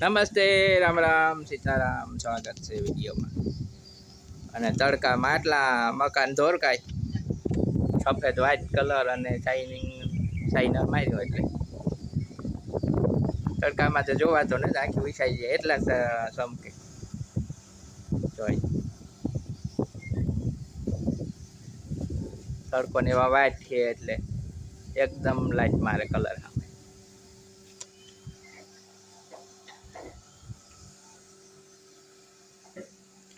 નમસ્તે, રામ રામ, સીતારામ. સ્વાગત છે વિડીયોમાં. અને તડકામાં આટલા મકાન ધોરકાય સફેદ વ્હાઇટ કલર અને શાઇનર માર્યો એટલે તડકામાં તો જોવાતો ને આખી વિછાઈ જાય એટલા ચમકે જોઈ તડકો ને એવા વ્હાઇટ છે એટલે એકદમ લાઈટ મારે કલર.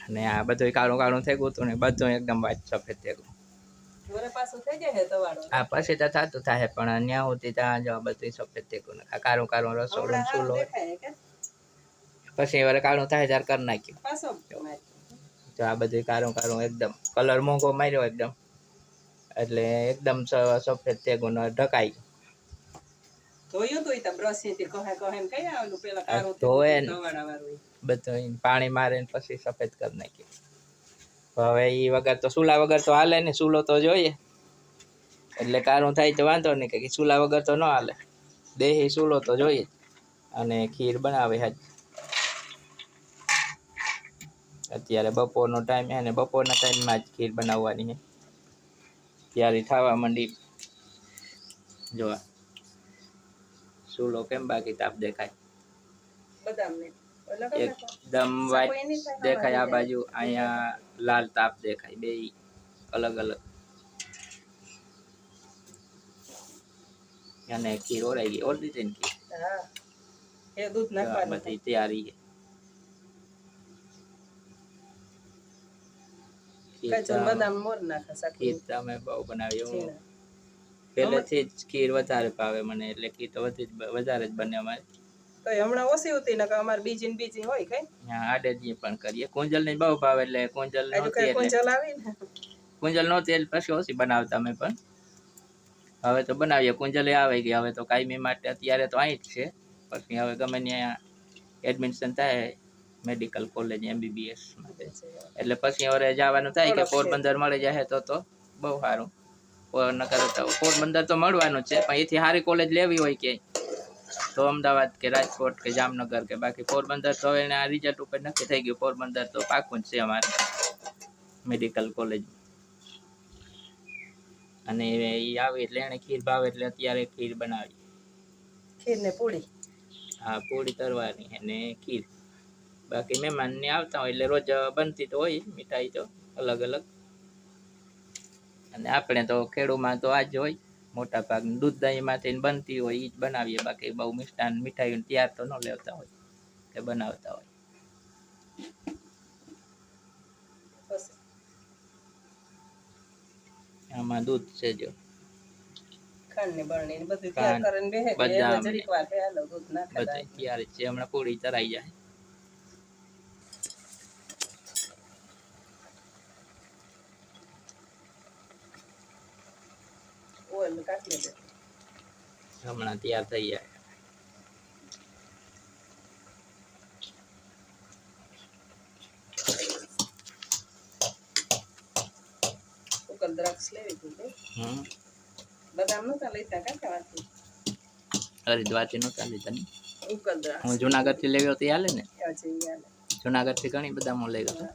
અને આ બધું કાળું કાળું થઈ ગયું હતું ને બધું એકદમ વ્હાઈટ સફેદ થઈ ગયું. આ પછી તો થતું થાય પણ ત્યાં સુધી ત્યાં જો બધું સફેદ થઈ ગયું. કાળું કાળું રસોડું ચૂલો પછી વાર કાળું થાય ત્યારે કરી નાખ્યું. જો આ બધું કાળું કાળું એકદમ કલર મોંઘો માર્યો એકદમ એટલે એકદમ સફેદ થઈ ગયું ઢકાઈ બધું પાણી મારે પછી સફેદ કરી નાખ્યું. હવે એ વગર તો ચૂલા વગર તો હાલે ને, ચૂલો તો જોઈએ એટલે કાળું થાય તો વાંધો નહીં કે ચૂલા વગર તો ન હાલે, દેહી ચૂલો તો જોઈએ. અને ખીર બનાવે આજ અત્યારે બપોરનો ટાઈમ છે ને બપોરના ટાઈમમાં જ ખીર બનાવવાની છે. ત્યારે થવા માંડી જોવા ચૂલો કેમ બાકી તાપ દેખાય એકદમ વ્હાઈટ દેખાય આ બાજુ, અહીંયા લાલ તાપ દેખાય, બે અલગ અલગ. અને ખીર ઓરાઈ ગઈ, ઓર દીધી ને ખીર. એ દૂધ નાખવાની બધી તૈયારી છે. ખીર તમે બહુ બનાવી, પહેલેથી જ ખીર વધારે ભાવે મને એટલે ખીર તો વધારે જ બને અમારે. તો હમણાં ઓછી હતી ને અમારે બીજી હોય કઈ આડેજી પણ કરીએ. કુંજલ ને બહુ ભાવે એટલે કુંજલ નહોતી એટલે પછી ઓછી બનાવતા અમે પણ. હવે તો બનાવીએ, કુંજલે આવે ગઈ હવે તો કાયમી માટે અત્યારે તો અહીં જ છે. પછી હવે ગમે ત્યાં એડમિશન થાય મેડિકલ કોલેજ MBBS માટે એટલે પછી હવે જવાનું થાય કે પોરબંદર મળી જાય તો બહુ સારું. પોરબંદર તો મળવાનું છે પણ એથી સારી કોલેજ લેવી હોય કે તો અમદાવાદ કે રાજકોટ કે જામનગર કે બાકી પોરબંદર તો હવે આ રિઝલ્ટ ઉપર નક્કી થઈ ગયું. પોરબંદર તો પાકું જ છે અમારે મેડિકલ કોલેજ. અને એ આવે એટલે એને ખીર ભાવે એટલે અત્યારે ખીર બનાવી. ખીર ને પૂરી? હા, પૂરી તરવાની અને ખીર. બાકી મહેમાન ને આવતા હોય એટલે રોજ બનતી તો હોય મીઠાઈ તો અલગ અલગ. અને આપણે તો ખેડૂમાં તો આજ હોય મોટા ભાગની દૂધ દહીંમાંથી બનતી હોય એ જ બનાવીએ. બાકી બહુ મિષ્ટાન મીઠાઈ તૈયાર તો ન લેતા હોય કે બનાવતા હોય. આમાં દૂધ છે જો બધું તૈયાર છે. હમણાં પૂરી તરાઈ જાય. હમણાં તૈયાર થઈ જાય. દ્રાક્ષ લેવી હતી બદામ નતા લેતા કાંઈ હરિદ્વારથી નતા લેતા ને હું જુનાગઢ થી લેવ્યો તો હાલે ને. જુનાગઢ થી ઘણી બદામો લઈ ગયો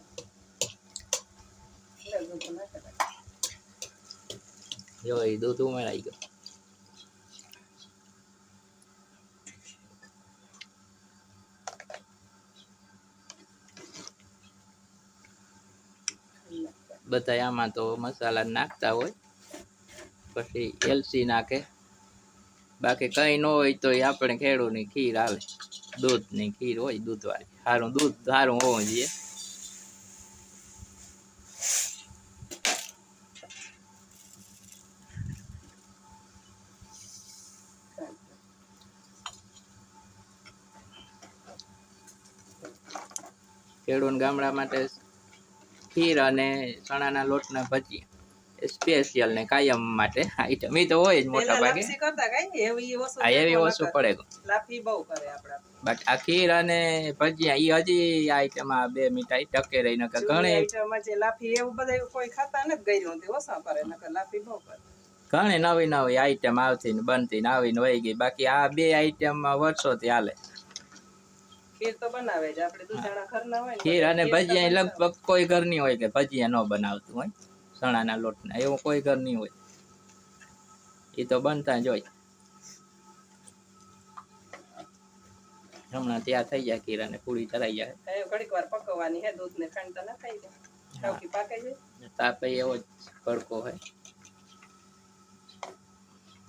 જો એ દૂધ ઉમેરાઈ ગયો. બધા આમાં તો મસાલા નાખતા હોય પછી એલચી નાખે. બાકી કઈ ન હોય તો આપણે ખેડૂની ખીર આવે, દૂધની ખીર હોય દૂધવાળી. સારું દૂધ સારું હોવું જોઈએ. ખેડૂત ગામડા માટે ખીર અને ચણાના લોટના ભજીયા સ્પેશિયલ ને કાયમ માટે આઈટમ એ તો હોય જ મોટા ભાગે. એવી ઓછું પડે બટ આ ખીર અને ભજીયા હજી આઈટમ આ બે મીઠાઈ ટકે રહી. નકર ઘણી ઘણી નવી નવી આઈટમ આવતી ને બનતી ને આવીને વહી ગઈ. બાકી આ બે આઈટમ વર્ષોથી હાલે. ખીર તો બનાવે જ આપણે દૂધાણા ઘરના હોય ને ખીર અને ખીર તો ભજીયા બનાવે. લગભગ કોઈ ઘર નહીં હોય કે ભજીયા ન બનાવતું હોય ચણાના લોટના, એવું કોઈ ઘર નહીં હોય, એ તો બનતા જ હોય. હમણાં ત્યાં થઈ જાય ખીર અને પૂરી ચડાઈ જાય. એ ઘડીક વાર પકવવાની હે, દૂધ ને ખાંડ તો ના ખાઈ જાય, ઠાવકી પાકે છે. તાપ એવો જ ભડકો હોય,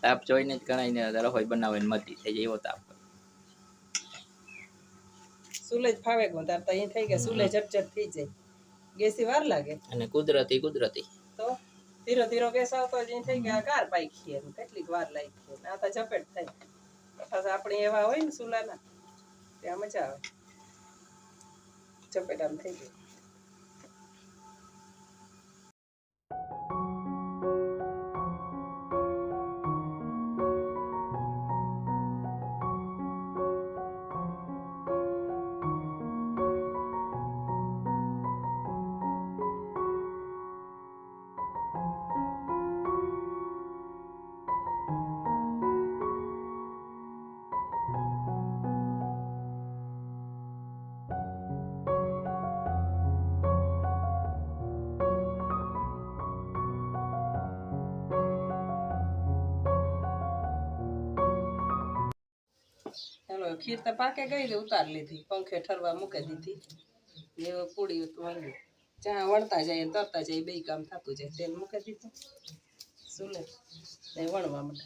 તાપ જોઈને જ ગણાય ને રસોઈ બનાવવાની મતી થઈ જાય એવો તાપ હોય. સુલે જ ફાવે ગો તાર તો અહીં થઈ ગયા, સુલે ઝટઝટ થઈ જાય, ગેસી વાર લાગે. અને કુદરતી તો ધીરો ધીરો ગેસ આવતો જ થઈ ગયા, કાર પાકી એમ કેટલીક વાર લાગી, આ તો ઝપેટ થાય. પાછા આપણે એવા હોય ને સુલાના, ત્યાં મજા આવે, ઝપેટ આમ થઈ જાય. ચાલો ખીર તો પાકે ગઈ, ઉતાર લીધી, પંખે ઠરવા મૂકી દીધી. એ પૂડી વળગી, ચા વણતા જાય તરતા જાય, બે કામ થતું જાય. તેલ મૂકી દીધું સુલે, વણવા માટે.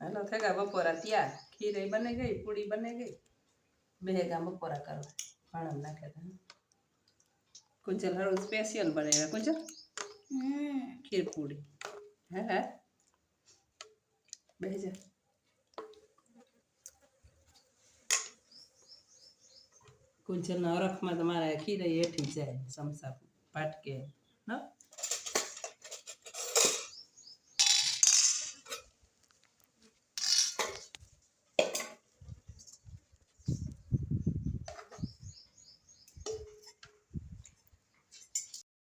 હાલો થઈ ગયા બપોરા તૈયાર, ખીર બને ગઈ, પૂડી બને ગઈ, બે ગામ બપોરા કરવા ભાણમ નાખે તા. કુંજલ હારું સ્પેશિયલ બનાવ્યા કુંજલ ખીર પૂડી. હા હા બેજા કુંજલના હરખમાં તમારે ખીર હેઠી જાય, સમસા પાટકે ન